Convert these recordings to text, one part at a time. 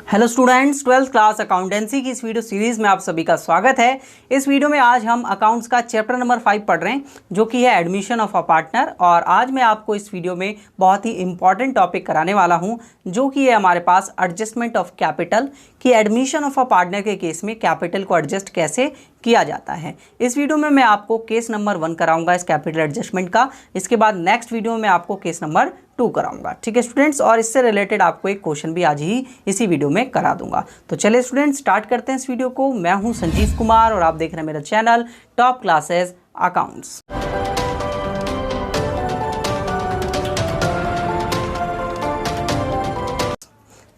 Hello students, 12th class accountancy की इस video series में आप सभी का स्वागत है। इस वीडियो में आज हम अकाउंट्स का चैप्टर नंबर 5 पढ़ रहे हैं, जो कि है एडमिशन ऑफ अ पार्टनर। और आज मैं आपको इस वीडियो में बहुत ही इंपॉर्टेंट टॉपिक कराने वाला हूं, जो कि है हमारे पास एडजस्टमेंट ऑफ कैपिटल, कि एडमिशन ऑफ अ पार्टनर के केस में कैपिटल को एडजस्ट कैसे किया जाता है। इस वीडियो में मैं आपको केस नंबर 1 कराऊंगा इस कैपिटल एडजस्टमेंट का। इसके बाद नेक्स्ट वीडियो में आपको केस नंबर 2 कराऊंगा। ठीक है स्टूडेंट्स, और इससे रिलेटेड आपको एक क्वेश्चन भी आज ही इसी वीडियो में करा दूंगा। तो चलिए स्टूडेंट्स, स्टार्ट करते हैं इस वीडियो को। मैं हूं संजीव कुमार और आप देख रहे हैं मेरा चैनल टॉप क्लासेस अकाउंट्स।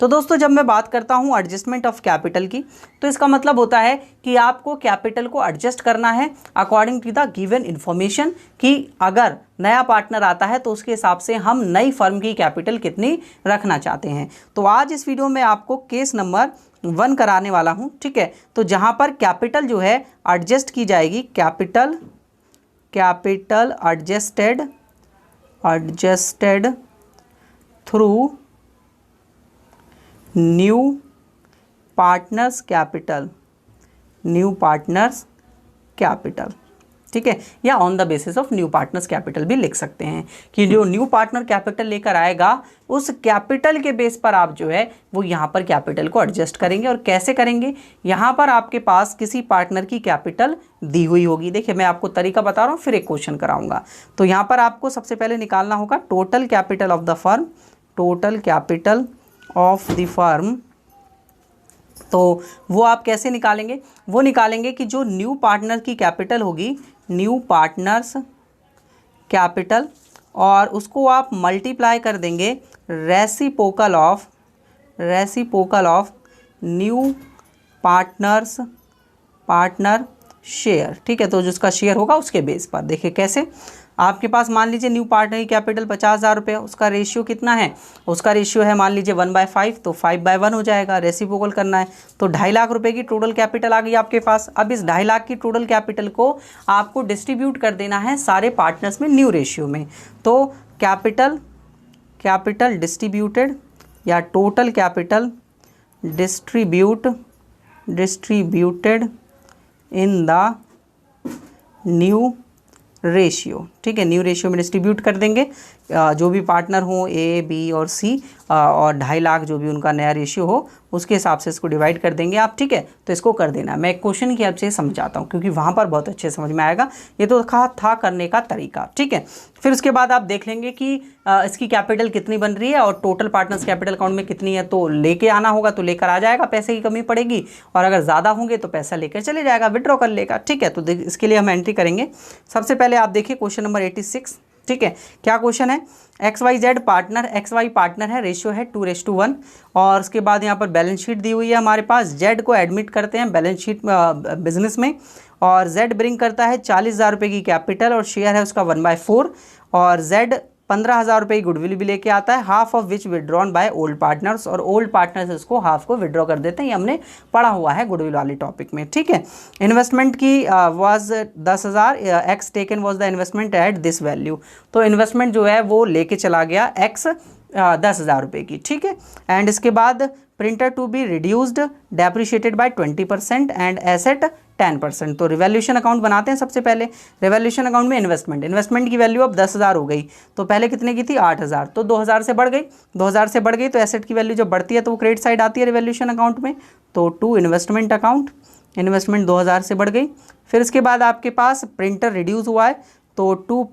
तो दोस्तों, जब मैं बात करता हूं एडजस्टमेंट ऑफ कैपिटल की, तो इसका मतलब होता है कि आपको कैपिटल को एडजस्ट करना है according to the given information, कि अगर नया पार्टनर आता है तो उसके हिसाब से हम नई फर्म की कैपिटल कितनी रखना चाहते हैं। तो आज इस वीडियो में आपको केस नंबर 1 कराने वाला हूं। ठीक है, तो जहां पर कैपिटल जो है एडजस्ट की जाएगी, capital adjusted through new partners capital. ठीक है, या on the basis of new partners capital भी लिख सकते हैं, कि जो न्यू पार्टनर कैपिटल लेकर आएगा उस कैपिटल के बेस पर आप जो है वो यहाँ पर कैपिटल को एडजस्ट करेंगे। और कैसे करेंगे, यहाँ पर आपके पास किसी पार्टनर की कैपिटल दी हुई होगी। देखिए, मैं आपको तरीका बता रहा हूँ, फिर एक क्वेश्चन कराऊंगा। तो यहाँ पर आपको सबसे पहले निकालना होगा total capital of the firm, तो वो आप कैसे निकालेंगे, वो निकालेंगे कि जो न्यू पार्टनर की कैपिटल होगी, न्यू पार्टनर्स कैपिटल, और उसको आप मल्टीप्लाई कर देंगे reciprocal of new partner share. ठीक है, तो जिसका शेयर होगा उसके बेस पर। देखिए कैसे, आपके पास मान लीजिए न्यू पार्टनर की कैपिटल 50,000 रुपये, उसका रेशियो कितना है, उसका रेशियो है मान लीजिए 1/5, तो 5/1 हो जाएगा। रेसिप्रोकल करना है तो 2.5 लाख रुपए की टोटल कैपिटल आ गई आपके पास। अब इस 2.5 लाख की टोटल कैपिटल को आपको डिस्ट्रीब्यूट कर देना है सारे पार्टनर्स में न्यू रेशियो में। तो कैपिटल डिस्ट्रीब्यूटेड, या total capital distributed in the new ratio. ठीक है, न्यू रेशियो में डिस्ट्रीब्यूट कर देंगे, जो भी पार्टनर हो ए, बी और सी, और 2.5 लाख जो भी उनका नया रेशियो हो उसके हिसाब से इसको डिवाइड कर देंगे आप। ठीक है, तो इसको कर देना। मैं एक क्वेश्चन की हेल्प से समझाता हूँ, क्योंकि वहाँ पर बहुत अच्छे समझ में आएगा। ये तो था करने का तरीका। ठीक है, फिर उसके बाद आप देख लेंगे कि इसकी कैपिटल कितनी बन रही है और टोटल पार्टनर्स कैपिटल अकाउंट में कितनी है, तो लेके आना होगा, तो लेकर आ जाएगा, पैसे की कमी पड़ेगी, और अगर ज़्यादा होंगे तो पैसा लेकर चले जाएगा, विड्रॉ कर लेगा। ठीक है, तो इसके लिए हम एंट्री करेंगे। सबसे पहले आप देखिए क्वेश्चन नंबर 86। ठीक है, क्या क्वेश्चन है, XYZ पार्टनर, XY पार्टनर है, रेशियो है 2:1, और उसके बाद यहाँ पर बैलेंस शीट दी हुई है हमारे पास। Z को एडमिट करते हैं बैलेंस शीट बिजनेस में, और Z ब्रिंग करता है 40,000 रुपये की कैपिटल, और शेयर है उसका 1/4, और Z 15,000 रुपये की गुडविल भी लेके आता है, half of which withdrawn by old partners, और ओल्ड पार्टनर्स इसको हाफ को विड्रॉ कर देते हैं। ये हमने पढ़ा हुआ है गुडविल वाले टॉपिक में। ठीक है, इन्वेस्टमेंट की was 10,000, x taken was the investment at this value. तो इन्वेस्टमेंट जो है वो लेके चला गया एक्स 10,000 रुपये की। ठीक है, एंड इसके बाद printer to be reduced depreciated by 20% and asset 10%। तो रिवैल्यूएशन अकाउंट बनाते हैं। सबसे पहले रिवैल्यूएशन अकाउंट में इन्वेस्टमेंट की वैल्यू अब 10,000 हो गई, तो पहले कितने की थी 8,000, तो 2,000 से बढ़ गई। 2,000 से बढ़ गई तो एसेट की वैल्यू जब बढ़ती है तो वो क्रेडिट साइड आती है रिवैल्यूएशन अकाउंट में। तो टू इन्वेस्टमेंट अकाउंट, इन्वेस्टमेंट 2,000 से बढ़ गई। फिर इसके बाद आपके पास प्रिंटर रिड्यूस हुआ है, तो टू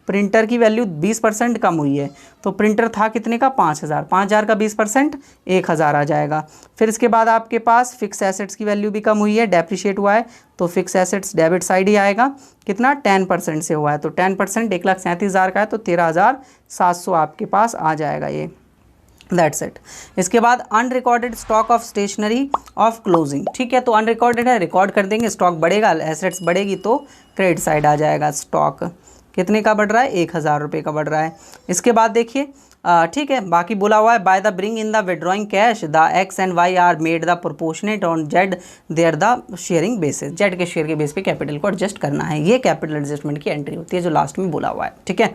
प्रिंटर की वैल्यू 20% कम हुई है, तो प्रिंटर था कितने का 5,000, 5,000 का 20% 1,000 आ जाएगा। फिर इसके बाद आपके पास फिक्स एसेट्स की वैल्यू भी कम हुई है, डेप्रिशिएट हुआ है, तो फिक्स एसेट्स डेबिट साइड ही आएगा। कितना 10% से हुआ है, तो 10% 1,37,000 का है, तो 13,700 आपके पास आ जाएगा ये। That's it. इसके बाद unrecorded stock of stationery of closing. ठीक है, तो अनरिकॉर्डेड है, रिकॉर्ड कर देंगे, स्टॉक बढ़ेगा, एसेट्स बढ़ेगी तो क्रेडिट साइड आ जाएगा। स्टॉक कितने का बढ़ रहा है, 1,000 रुपये का बढ़ रहा है। इसके बाद देखिए ठीक है। बाकी बोला हुआ है by the bring in the withdrawing cash the X and Y are made the proportionate on Z there the sharing basis, Z के शेयर के बेस पे कैपिटल को एडजस्ट करना है। ये कैपिटल एडजस्टमेंट की एंट्री होती है जो लास्ट में बोला हुआ है, ठीक है।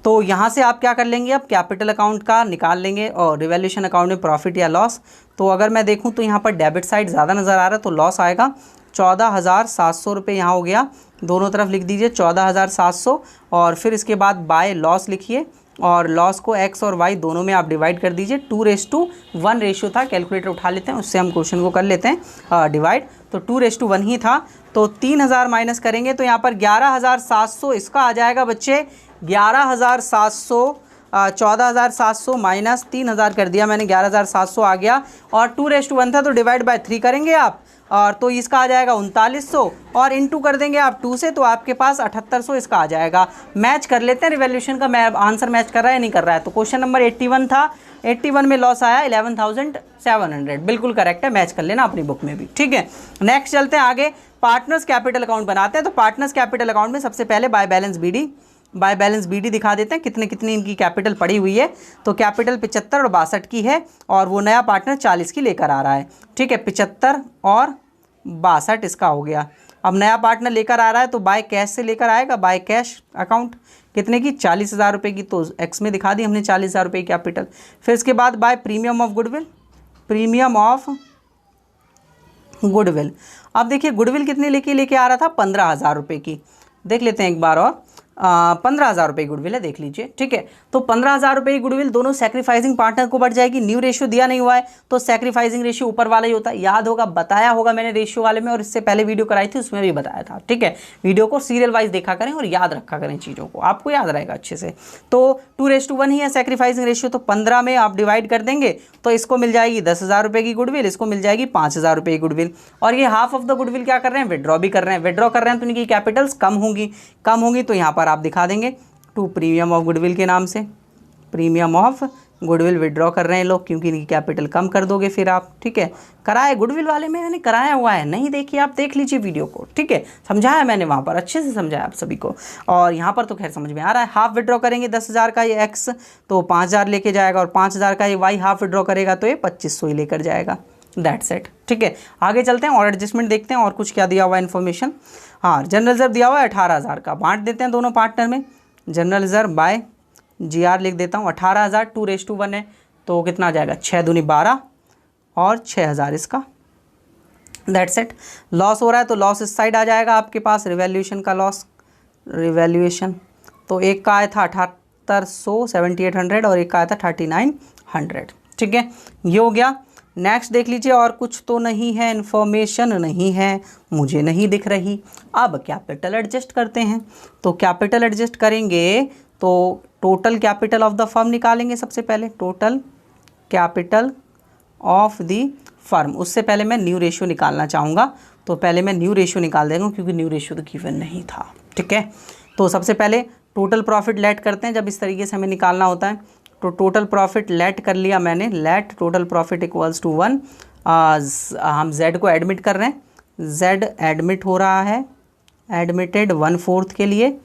तो यहाँ से आप क्या कर लेंगे, अब कैपिटल अकाउंट का निकाल लेंगे और रिवैल्यूएशन अकाउंट में प्रॉफिट या लॉस। तो अगर मैं देखूँ तो यहाँ पर डेबिट साइड ज़्यादा नज़र आ रहा है तो लॉस आएगा 14,700 रुपये यहाँ हो गया, दोनों तरफ लिख दीजिए 14,700 और फिर इसके बाद बाय लॉस लिखिए और लॉस को एक्स और वाई दोनों में आप डिवाइड कर दीजिए। 2:1 रेशियो था, कैलकुलेटर उठा लेते हैं उससे हम क्वेश्चन को कर लेते हैं डिवाइड। तो 2:1 ही था तो 3,000 माइनस करेंगे तो यहाँ पर 11,700 इसका आ जाएगा बच्चे, 11,700 14,700 माइनस 3,000 कर दिया मैंने, 11,700 आ गया और 2:1 था तो डिवाइड बाय 3 करेंगे आप और तो इसका आ जाएगा 3900 और इनटू कर देंगे आप 2 से तो आपके पास 7800 इसका आ जाएगा। मैच कर लेते हैं रिवैल्यूएशन का, मैं आंसर मैच कर रहा है या नहीं कर रहा है। तो क्वेश्चन नंबर 81 था, 81 में लॉस आया 11,700, बिल्कुल करेक्ट है, मैच कर लेना अपनी बुक में भी, ठीक है। नेक्स्ट चलते हैं आगे, पार्टनर्स कैपिटल अकाउंट बनाते हैं। तो पार्टनर्स कैपिटल अकाउंट में सबसे पहले बाय बैलेंस बीडी दिखा देते हैं कितनी इनकी कैपिटल पड़ी हुई है। तो कैपिटल 75 और 62 की है और वो नया पार्टनर 40 की लेकर आ रहा है, ठीक है। 75 और 62 इसका हो गया। अब नया पार्टनर लेकर आ रहा है तो बाय कैश से लेकर आएगा, बाय कैश अकाउंट कितने की 40,000 रुपये की, तो एक्स में दिखा दी हमने 40,000 रुपये की कैपिटल। फिर इसके बाद बाय प्रीमियम ऑफ गुडविल, अब देखिए गुडविल कितने लेके आ रहा था 15,000 रुपये की, देख लेते हैं एक बार और 15,000 रुपये की गुडविल है, देख लीजिए, ठीक है। तो 15,000 रुपये की गुडविल दोनों सैक्रिफाइसिंग पार्टनर को बढ़ जाएगी। न्यू रेशियो दिया नहीं हुआ है तो सैक्रिफाइसिंग रेशियो ऊपर वाला ही होता है, याद होगा, बताया होगा मैंने रेशियो वाले में और इससे पहले वीडियो कराई थी उसमें भी बताया था, ठीक है। वीडियो को सीरियल वाइज देखा करें और याद रखा करें चीज़ों को, आपको याद रहेगा अच्छे से। तो 2:1 ही है सैक्रिफाइसिंग रेशियो, तो 15 में आप डिवाइड कर देंगे तो इसको मिल जाएगी 10,000 रुपये की गुडविल, इसको मिल जाएगी 5,000 रुपये की गुडविल। और ये हाफ ऑफ द गुडविल क्या कर रहे हैं, विड्रॉ भी कर रहे हैं, तो इनकी कैपिटल्स कम होंगी तो यहाँ पर आप दिखा देंगे टू प्रीमियम ऑफ गुडविल के नाम से, प्रीमियम ऑफ गुडविल विड्रॉ कर रहे हैं लोग क्योंकि इनकी कैपिटल कम कर दोगे फिर आप, ठीक है। कराया गुडविल वाले में मैंने कराया हुआ है, नहीं देखिए आप देख लीजिए वीडियो को, ठीक है, समझाया मैंने वहाँ पर, अच्छे से समझाया आप सभी को और यहाँ पर तो खैर समझ में आ रहा है। हाफ विड्रॉ करेंगे 10,000 का ये एक्स तो 5,000 लेके जाएगा और 5,000 का ये वाई हाफ विड्रॉ करेगा तो ये 2,500 ही लेकर जाएगा, दैट्स इट, ठीक है। आगे चलते हैं और एडजस्टमेंट देखते हैं और कुछ क्या दिया हुआ है इन्फॉर्मेशन। हाँ, जनरल रिजर्व दिया हुआ है 18,000 का, बांट देते हैं दोनों पार्टनर में। जनरल रिजर्व बाय GR लिख देता हूँ, 18,000 2:1 है तो कितना आ जाएगा 6 दूनी 12 और 6,000 इसका, दैट्स इट। लॉस हो रहा है तो लॉस इस साइड आ जाएगा आपके पास, रिवैल्यूएशन का लॉस, रिवैल्यूएशन तो एक का आया था 7,800 और एक का आया था 3,900, ठीक है, ये हो गया। नेक्स्ट देख लीजिए, और कुछ तो नहीं है, इन्फॉर्मेशन नहीं है, मुझे नहीं दिख रही। अब कैपिटल एडजस्ट करते हैं, तो कैपिटल एडजस्ट करेंगे तो total capital of the firm निकालेंगे सबसे पहले, total capital of the firm. उससे पहले मैं न्यू रेशियो निकालना चाहूँगा तो पहले मैं न्यू रेशियो निकाल देंगे क्योंकि न्यू रेशियो तो गिवन नहीं था, ठीक है। तो सबसे पहले टोटल प्रॉफिट लेट करते हैं, जब इस तरीके से हमें निकालना होता है तो टोटल प्रॉफिट लेट कर लिया मैंने, let total profit equals to 1, हम z को एडमिट कर रहे हैं, z एडमिट हो रहा है, एडमिटेड 1/4 के लिए,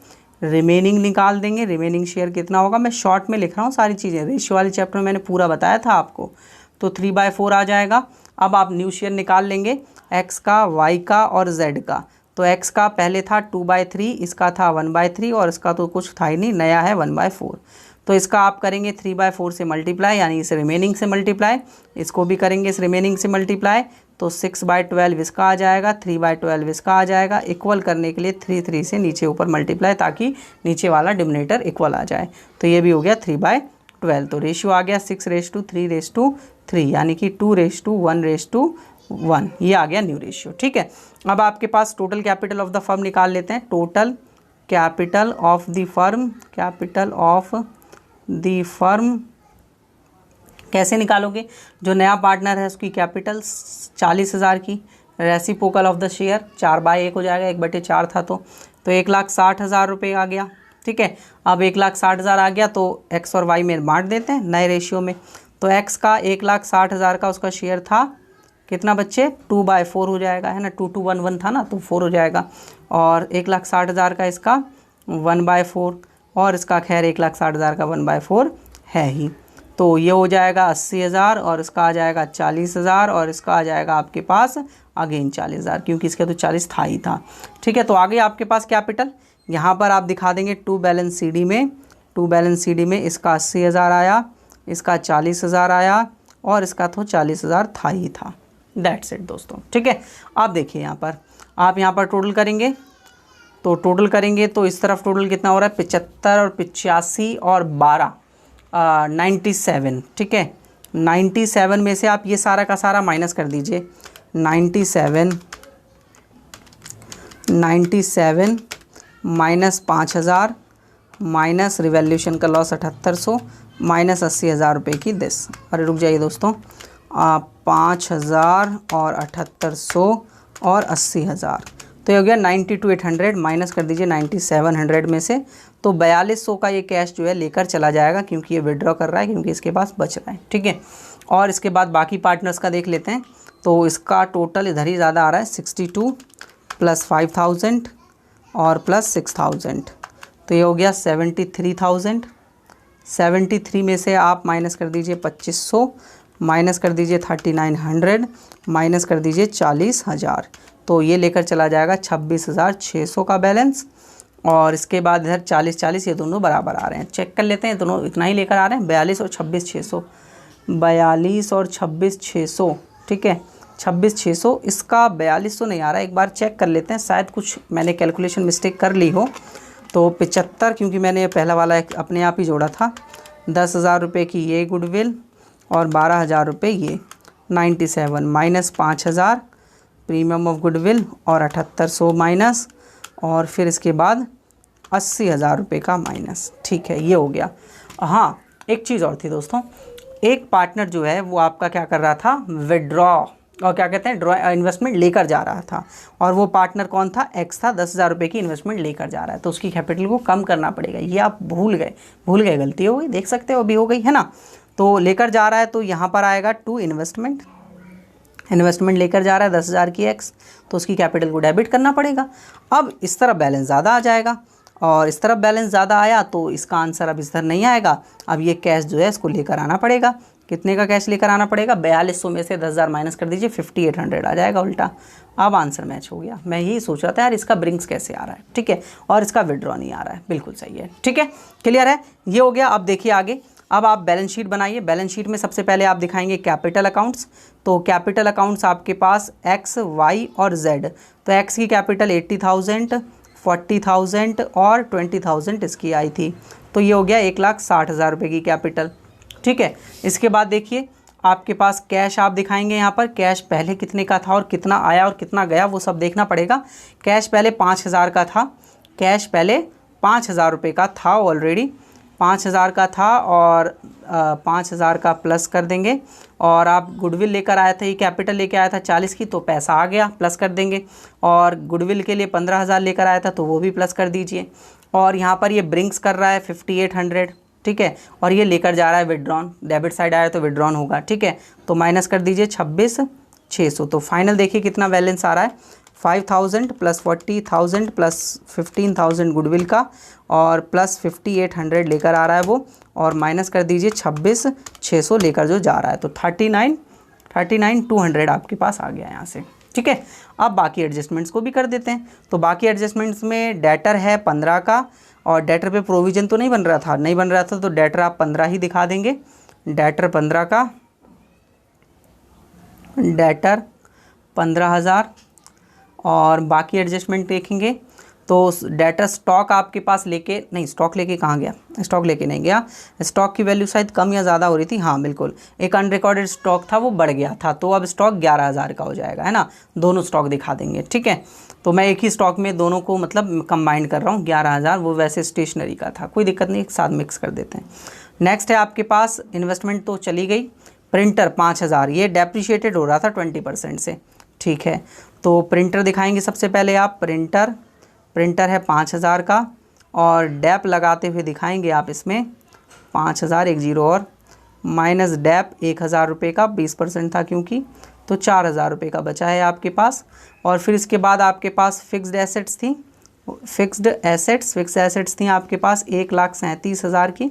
रिमेनिंग निकाल देंगे, रिमेनिंग शेयर कितना होगा, मैं शॉर्ट में लिख रहा हूँ सारी चीज़ें, रेशियो वाले चैप्टर में मैंने पूरा बताया था आपको, तो 3/4 आ जाएगा। अब आप न्यू शेयर निकाल लेंगे x का, y का और z का। तो x का पहले था 2/3, इसका था 1/3 और इसका तो कुछ था ही नहीं, नया है 1/4। तो इसका आप करेंगे 3/4 से मल्टीप्लाई, यानी इस रिमेनिंग से मल्टीप्लाई, इसको भी करेंगे इस रिमेनिंग से मल्टीप्लाई, तो 6/12 इसका आ जाएगा, 3/12 इसका आ जाएगा। इक्वल करने के लिए 3 से नीचे ऊपर मल्टीप्लाई ताकि नीचे वाला डिनोमिनेटर इक्वल आ जाए, तो ये भी हो गया 3/12। तो रेशियो आ गया 6:3:3, यानी कि 2:1:1, ये आ गया न्यू रेशियो, ठीक है। अब आपके पास total capital of the firm निकाल लेते हैं, total capital of the firm, capital of the firm कैसे निकालोगे, जो नया पार्टनर है उसकी कैपिटल 40,000 की, रेसिप्रोकल ऑफ द शेयर 4/1 हो जाएगा, 1/4 था तो 1,60,000 रुपये आ गया, ठीक है। अब 1,60,000 आ गया तो x और y में बांट देते हैं नए रेशियो में, तो x का 1,60,000 का उसका शेयर था कितना बच्चे 2/4 हो जाएगा, है ना, 2:1 था ना तो 4 हो जाएगा, और 1,60,000 का इसका 1/4 और इसका खैर 1,60,000 का 1/4 है ही। तो ये हो जाएगा 80,000 और इसका आ जाएगा 40,000 और इसका आ जाएगा आपके पास अगेन 40,000, क्योंकि इसका तो 40 था ही था। ठीक है, तो आगे आपके पास कैपिटल यहाँ पर आप दिखा देंगे टू बैलेंस सी डी में इसका 80,000 आया, इसका 40,000 आया और इसका तो 40,000 था ही था। दैट्स इट दोस्तों। ठीक है, आप देखिए यहाँ पर आप यहाँ पर टोटल करेंगे तो इस तरफ टोटल कितना हो रहा है 75 और 85 और 12 97। ठीक है, 97 में से आप ये सारा का सारा माइनस कर दीजिए। 97 माइनस 5,000 माइनस रिवैल्यूशन का लॉस 7800 माइनस 80,000 रुपये की दिस। अरे रुक जाइए दोस्तों, 5,000 और 7800 और 80,000, तो ये हो गया 92,800 माइनस कर दीजिए 9700 में से। तो 4200 का ये कैश जो है लेकर चला जाएगा, क्योंकि ये विड्रॉ कर रहा है, क्योंकि इसके पास बच रहा है। ठीक है, और इसके बाद बाकी पार्टनर्स का देख लेते हैं। तो इसका टोटल इधर ही ज़्यादा आ रहा है 62 प्लस 5,000 और प्लस 6,000, तो ये हो गया 73,000। 73 में से आप माइनस कर दीजिए 2500 माइनस कर दीजिए 3900 माइनस कर दीजिए 40,000, तो ये लेकर चला जाएगा 26,600 का बैलेंस। और इसके बाद इधर 40-40 ये दोनों बराबर आ रहे हैं। चेक कर लेते हैं, दोनों इतना ही लेकर आ रहे हैं 42 और 26,600, 42 और 26,600। ठीक है, 26,600, इसका 4200 नहीं आ रहा है, एक बार चेक कर लेते हैं, शायद कुछ मैंने कैलकुलेशन मिस्टेक कर ली हो। तो 75, क्योंकि मैंने पहला वाला अपने आप ही जोड़ा था, 10,000 रुपये की ये गुडविल और 12,000 रुपये ये, 97 माइनस 5,000 प्रीमियम ऑफ गुडविल और 7800 माइनस, और फिर इसके बाद 80,000 रुपये का माइनस। ठीक है, ये हो गया। हाँ, एक चीज़ और थी दोस्तों, एक पार्टनर जो है वो आपका क्या कर रहा था, विड्रॉ और क्या कहते हैं इन्वेस्टमेंट लेकर जा रहा था, और वो पार्टनर कौन था, एक्स था, 10,000 रुपये की इन्वेस्टमेंट लेकर जा रहा है, तो उसकी कैपिटल को कम करना पड़ेगा। ये आप भूल गए, गलती हो गई, देख सकते हो अभी हो गई है ना। तो लेकर जा रहा है तो यहाँ पर आएगा टू इन्वेस्टमेंट लेकर जा रहा है 10,000 की एक्स, तो उसकी कैपिटल को डेबिट करना पड़ेगा। अब इस तरफ बैलेंस ज़्यादा आ जाएगा और इस तरफ बैलेंस ज़्यादा आया तो इसका आंसर अब इस तरह नहीं आएगा। अब ये कैश जो है इसको लेकर आना पड़ेगा। कितने का कैश लेकर आना पड़ेगा, 4200 में से 10,000 माइनस कर दीजिए, 5800 आ जाएगा उल्टा। अब आंसर मैच हो गया। मैं यही सोच रहा था यार इसका ब्रिंक्स कैसे आ रहा है। ठीक है, और इसका विड्रॉ नहीं आ रहा है, बिल्कुल सही है। ठीक है, क्लियर है, ये हो गया। अब देखिए आगे, अब आप बैलेंस शीट बनाइए। बैलेंस शीट में सबसे पहले आप दिखाएंगे कैपिटल अकाउंट्स। तो कैपिटल अकाउंट्स आपके पास एक्स, वाई और जेड। तो एक्स की कैपिटल 80,000, 40,000 और 20,000 इसकी आई थी, तो ये हो गया 1,60,000 रुपये की कैपिटल। ठीक है, इसके बाद देखिए आपके पास कैश आप दिखाएंगे। यहाँ पर कैश पहले कितने का था और कितना आया और कितना गया वो सब देखना पड़ेगा। कैश पहले 5,000 का था, कैश पहले 5,000 रुपये का था, ऑलरेडी 5,000 का था, और 5,000 का प्लस कर देंगे। और आप गुडविल लेकर आया था, ये कैपिटल लेके आया था 40 की, तो पैसा आ गया, प्लस कर देंगे। और गुडविल के लिए 15,000 लेकर आया था, तो वो भी प्लस कर दीजिए। और यहाँ पर ये ब्रिंक्स कर रहा है 5800। ठीक है, और ये लेकर जा रहा है विड्रॉन, डेबिट साइड आया तो विड्रॉन होगा। ठीक है, तो माइनस कर दीजिए 26,600। तो फाइनल देखिए कितना बैलेंस आ रहा है, 5,000 प्लस 40,000 प्लस 15,000 गुडविल का और प्लस 5800 लेकर आ रहा है वो, और माइनस कर दीजिए 26,600 लेकर जो जा रहा है, तो 39,200 आपके पास आ गया यहाँ से। ठीक है, अब बाकी एडजस्टमेंट्स को भी कर देते हैं। तो बाकी एडजस्टमेंट्स में डेटर है 15 का, और डेटर पे प्रोविज़न तो नहीं बन रहा था, तो डेटर आप 15 ही दिखा देंगे। डेटर 15 का, डेटर 15,000। और बाकी एडजस्टमेंट देखेंगे तो डेटर स्टॉक आपके पास लेके नहीं, स्टॉक लेके कहाँ गया, स्टॉक लेके नहीं गया। स्टॉक की वैल्यू शायद कम या ज़्यादा हो रही थी, हाँ बिल्कुल, एक अनरिकॉर्डेड स्टॉक था वो बढ़ गया था, तो अब स्टॉक 11,000 का हो जाएगा, है ना। दोनों स्टॉक दिखा देंगे। ठीक है, तो मैं एक ही स्टॉक में दोनों को मतलब कंबाइन कर रहा हूँ, 11,000, वो वैसे स्टेशनरी का था, कोई दिक्कत नहीं, एक साथ मिक्स कर देते हैं। नेक्स्ट है आपके पास इन्वेस्टमेंट तो चली गई, प्रिंटर 5,000, ये डेप्रिशिएटेड हो रहा था 20% से। ठीक है, तो प्रिंटर दिखाएंगे सबसे पहले आप। प्रिंटर है 5,000 का, और डैप लगाते हुए दिखाएंगे आप इसमें 5,000, 10 और माइनस डैप 1,000 रुपये का, 20% था क्योंकि, तो 4,000 रुपये का बचा है आपके पास। और फिर इसके बाद आपके पास फिक्स्ड एसेट्स थी, फिक्स्ड एसेट्स थी आपके पास 1,37,000 की,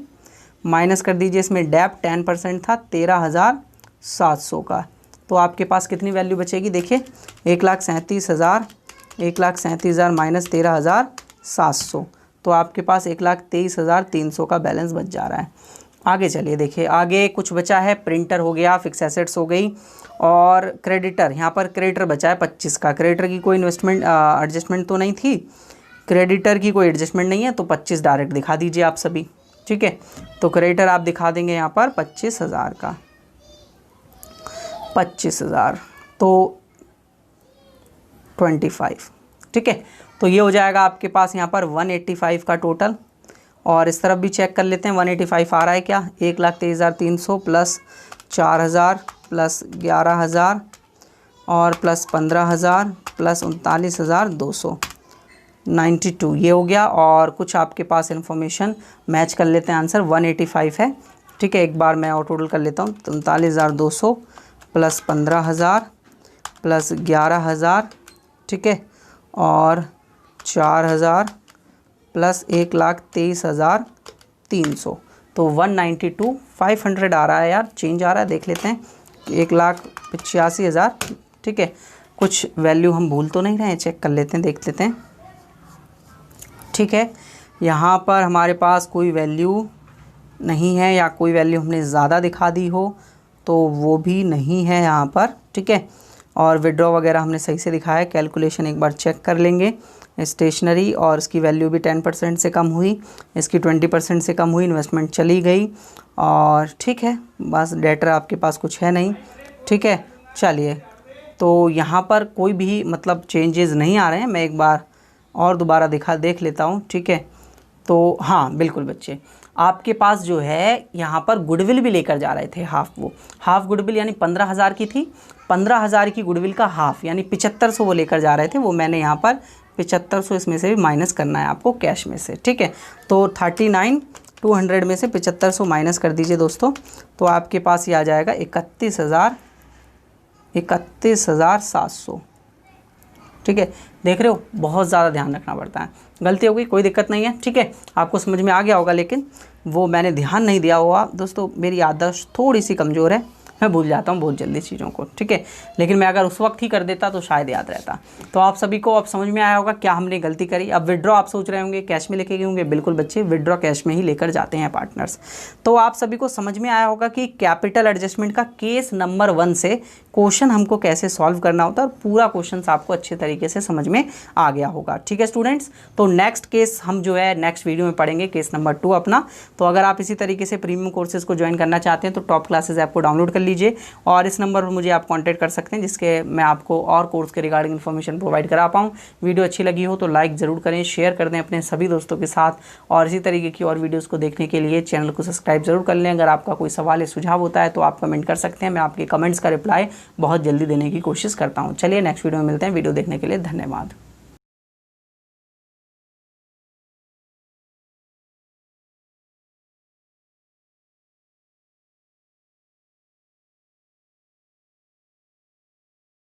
माइनस कर दीजिए इसमें डेप्ट 10% था 13,700 का, तो आपके पास कितनी वैल्यू बचेगी देखिए 1,37,000 माइनस 13,700, तो आपके पास 1,23,300 का बैलेंस बच जा रहा है। आगे चलिए देखिए, आगे कुछ बचा है, प्रिंटर हो गया, फिक्स एसेट्स हो गई, और क्रेडिटर, यहाँ पर क्रेडिटर बचा है 25 का। क्रेडिटर की कोई इन्वेस्टमेंट एडजस्टमेंट तो नहीं थी, क्रेडिटर की कोई एडजस्टमेंट नहीं है, तो 25 डायरेक्ट दिखा दीजिए आप सभी, ठीक है। तो क्रेडिटर आप दिखा देंगे यहाँ पर 25,000 का, 25,000 तो 25, ठीक है। तो ये हो जाएगा आपके पास यहाँ पर 185 का टोटल, और इस तरफ भी चेक कर लेते हैं 185 आ रहा है क्या, 1,23,300 प्लस 4,000 प्लस 11,000 और प्लस 15,000 प्लस 39,292, ये हो गया। और कुछ आपके पास इन्फॉर्मेशन मैच कर लेते हैं, आंसर 185 है, ठीक है। एक बार मैं और टोटल कर लेता हूँ, 39,200 प्लस 15,000 प्लस 11,000, ठीक है, और 4,000 प्लस 1,23,300, तो 192,500 आ रहा है यार, चेंज आ रहा है, देख लेते हैं 1,85,000, ठीक है। कुछ वैल्यू हम भूल तो नहीं रहे हैं, चेक कर लेते हैं, देख लेते हैं, ठीक है। यहाँ पर हमारे पास कोई वैल्यू नहीं है, या कोई वैल्यू हमने ज़्यादा दिखा दी हो तो वो भी नहीं है यहाँ पर, ठीक है। और विड्रॉ वगैरह हमने सही से दिखाया है, कैलकुलेशन एक बार चेक कर लेंगे। स्टेशनरी और इसकी वैल्यू भी 10% से कम हुई, इसकी 20% से कम हुई, इन्वेस्टमेंट चली गई, और ठीक है, बस डेटर आपके पास कुछ है नहीं, ठीक है। चलिए, तो यहाँ पर कोई भी मतलब चेंजेस नहीं आ रहे हैं, मैं एक बार और दोबारा देख लेता हूँ, ठीक है। तो हाँ बिल्कुल बच्चे, आपके पास जो है यहाँ पर गुडविल भी लेकर जा रहे थे हाफ, वो हाफ गुडविल यानी 15,000 की थी, 15,000 की गुडविल का हाफ यानी 7500 वो लेकर जा रहे थे, वो मैंने यहाँ पर 7500 इसमें से भी माइनस करना है आपको कैश में से, ठीक है। तो 39,200 में से 7500 माइनस कर दीजिए दोस्तों, तो आपके पास ये आ जाएगा 31,700, ठीक है। देख रहे हो, बहुत ज़्यादा ध्यान रखना पड़ता है, गलती हो गई कोई दिक्कत नहीं है, ठीक है। आपको समझ में आ गया होगा, लेकिन वो मैंने ध्यान नहीं दिया होगा दोस्तों, मेरी याददाश्त थोड़ी सी कमज़ोर है, मैं भूल जाता हूँ बहुत जल्दी चीज़ों को, ठीक है। लेकिन मैं अगर उस वक्त ही कर देता तो शायद याद रहता। तो आप सभी को अब समझ में आया होगा क्या हमने गलती करी। अब विड्रॉ आप सोच रहे होंगे कैश में लेके गए होंगे, बिल्कुल बच्चे, विड्रॉ कैश में ही लेकर जाते हैं पार्टनर्स। तो आप सभी को समझ में आया होगा कि कैपिटल एडजस्टमेंट का केस नंबर 1 से क्वेश्चन हमको कैसे सॉल्व करना होता है, और पूरा क्वेश्चन आपको अच्छे तरीके से समझ में आ गया होगा, ठीक है स्टूडेंट्स। तो नेक्स्ट केस हम जो है नेक्स्ट वीडियो में पढ़ेंगे, केस नंबर 2 अपना। तो अगर आप इसी तरीके से प्रीमियम कोर्सेज को ज्वाइन करना चाहते हैं तो टॉप क्लासेज ऐप को डाउनलोड कर लीजिए, और इस नंबर पर मुझे आप कांटेक्ट कर सकते हैं, जिसके मैं आपको और कोर्स के रिगार्डिंग इन्फॉर्मेशन प्रोवाइड करा पाऊँ। वीडियो अच्छी लगी हो तो लाइक ज़रूर करें, शेयर कर दें अपने सभी दोस्तों के साथ, और इसी तरीके की और वीडियोस को देखने के लिए चैनल को सब्सक्राइब जरूर कर लें। अगर आपका कोई सवाल या सुझाव होता है तो आप कमेंट कर सकते हैं, मैं आपके कमेंट्स का रिप्लाई बहुत जल्दी देने की कोशिश करता हूँ। चलिए नेक्स्ट वीडियो में मिलते हैं, वीडियो देखने के लिए धन्यवाद।